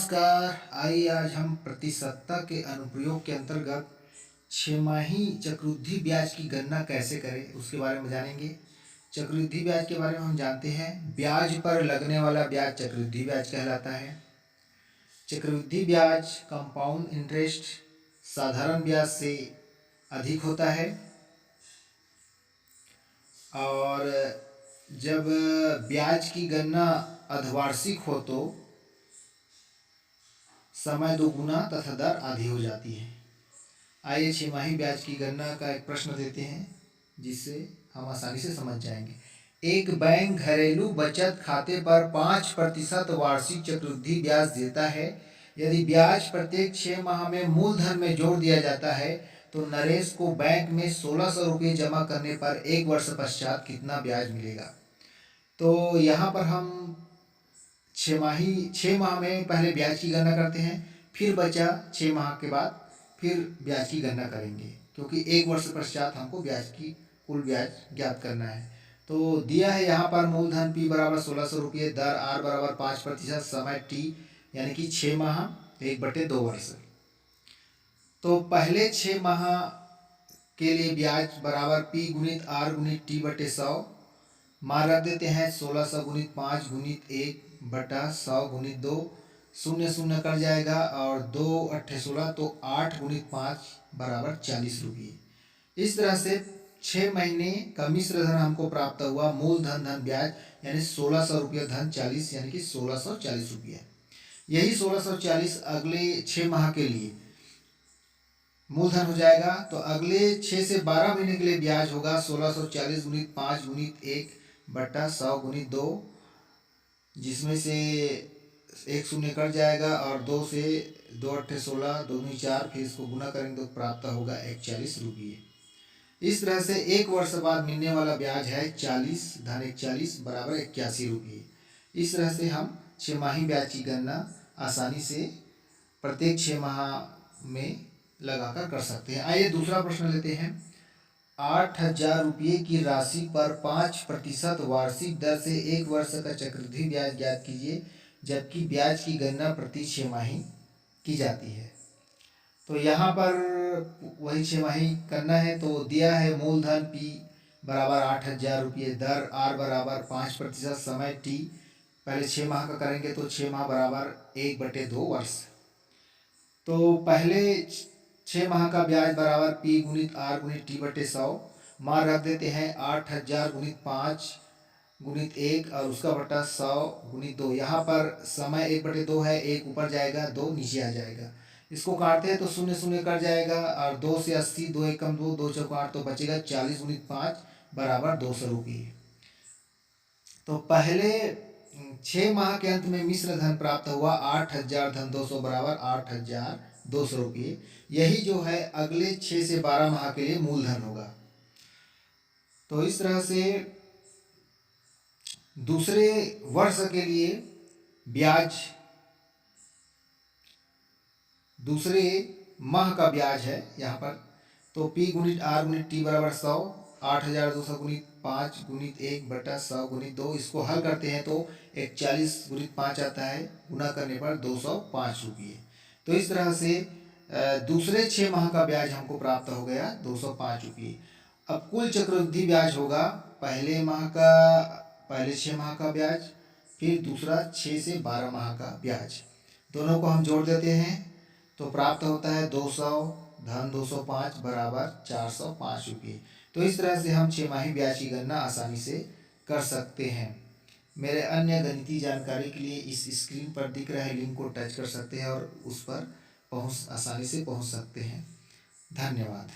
नमस्कार। आइए आज हम प्रतिशतता के अनुप्रयोग के अंतर्गत छमाही चक्रवृद्धि ब्याज की गणना कैसे करें उसके बारे में जानेंगे। चक्रवृद्धि ब्याज के बारे में हम जानते हैं, ब्याज पर लगने वाला ब्याज चक्रवृद्धि ब्याज कहलाता है। चक्रवृद्धि ब्याज कंपाउंड इंटरेस्ट साधारण ब्याज से अधिक होता है और जब ब्याज की गणना अर्धवार्षिक हो तो समय दोगुना तथा दर आधी हो जाती है। आइए छमाही ब्याज की गणना का एक प्रश्न देते हैं जिससे हम आसानी से समझ जाएंगे। एक बैंक घरेलू बचत खाते पर 5% वार्षिक चक्रवृद्धि ब्याज देता है। यदि ब्याज प्रत्येक 6 माह में मूलधन में जोड़ दिया जाता है तो नरेश को बैंक में 1600 रुपये जमा करने पर 1 वर्ष पश्चात कितना ब्याज मिलेगा। तो यहाँ पर हम 6 माह में पहले ब्याज की गणना करते हैं, फिर बचा 6 माह के बाद फिर ब्याज की गणना करेंगे, क्योंकि 1 वर्ष पश्चात हमको ब्याज की कुल ब्याज ज्ञात करना है। तो दिया है यहाँ पर मूलधन P बराबर 1600 रुपये, दर R बराबर 5%, समय T यानी कि 6 माह 1/2 वर्ष। तो पहले 6 माह के लिए ब्याज बराबर P गुणित R गुणित T/100 मान रख देते हैं। 1600 गुणित 5 गुणित 1/100 गुणित 2, 0 0 कट जाएगा और 2 8 16 तो 8 गुणित 5 बराबर 40 रुपये। इस तरह से 6 महीने का मिश्र धन हमको प्राप्त हुआ, मूलधन धन ब्याज यानी 1600 रुपये धन 40 यानी कि 1640 रुपये। यही 1640 अगले 6 माह के लिए मूलधन हो जाएगा। तो अगले 6 से 12 महीने के लिए ब्याज होगा 1640 गुणित 5 गुणित 1/100 गुणित 2, जिसमें से 1 0 कट जाएगा और 2 से 2 8 16 2 दूनी 4, फिर इसको गुना करेंगे तो प्राप्त होगा 41 रुपये। इस तरह से 1 वर्ष बाद मिलने वाला ब्याज है 40 धन 41 बराबर 81 रुपये। इस तरह से हम छमाही ब्याज की गणना आसानी से प्रत्येक 6 माह में लगाकर कर सकते हैं। आइए दूसरा प्रश्न लेते हैं। 8000 रुपये की राशि पर 5% वार्षिक दर से 1 वर्ष का चक्रवृद्धि ब्याज ज्ञात कीजिए, जबकि ब्याज की गणना प्रति छमाही की जाती है। तो यहाँ पर वही छमाही करना है। तो दिया है मूलधन P बराबर 8000 रुपये, दर R बराबर 5%, समय T पहले 6 माह का करेंगे तो 6 माह बराबर 1/2 वर्ष। तो पहले 6 माह का ब्याज बराबर P गुणित R गुणित T/100 मान रख देते हैं। 8000 गुणित 5 गुणित 1 और उसका बटा 100 गुणित 2। यहाँ पर समय 1/2 है, 1 ऊपर जाएगा 2 नीचे आ जाएगा। इसको काटते हैं तो 0 0 कट जाएगा और 2 से 80, 2 एकम 2, 2 चौका 8 तो बचेगा 40 गुणित 5 बराबर 200 रुपये। तो पहले 6 माह के अंत में मिश्र धन प्राप्त हुआ 8000 धन 200 बराबर 8200 रुपये। यही जो है अगले 6 से 12 माह के लिए मूलधन होगा। तो इस तरह से दूसरे वर्ष के लिए ब्याज, दूसरे माह का ब्याज है यहाँ पर। तो P गुणित R गुणित T बराबर 100, 8200 गुणित 5 गुणित 1/100 गुणित 2, इसको हल करते हैं तो 41 गुणित 5 आता है, गुना करने पर 205 रुपये। तो इस तरह से दूसरे 6 माह का ब्याज हमको प्राप्त हो गया 205 रुपये। अब कुल चक्रवृद्धि ब्याज होगा पहले 6 माह का ब्याज, फिर दूसरा 6 से 12 माह का ब्याज, दोनों को हम जोड़ देते हैं तो प्राप्त होता है 200 धन 205 बराबर 405 रुपये। तो इस तरह से हम छमाही ब्याज की गणना आसानी से कर सकते हैं। मेरे अन्य गणितीय जानकारी के लिए इस स्क्रीन पर दिख रहे लिंक को टच कर सकते हैं और उस पर आसानी से पहुंच सकते हैं। धन्यवाद।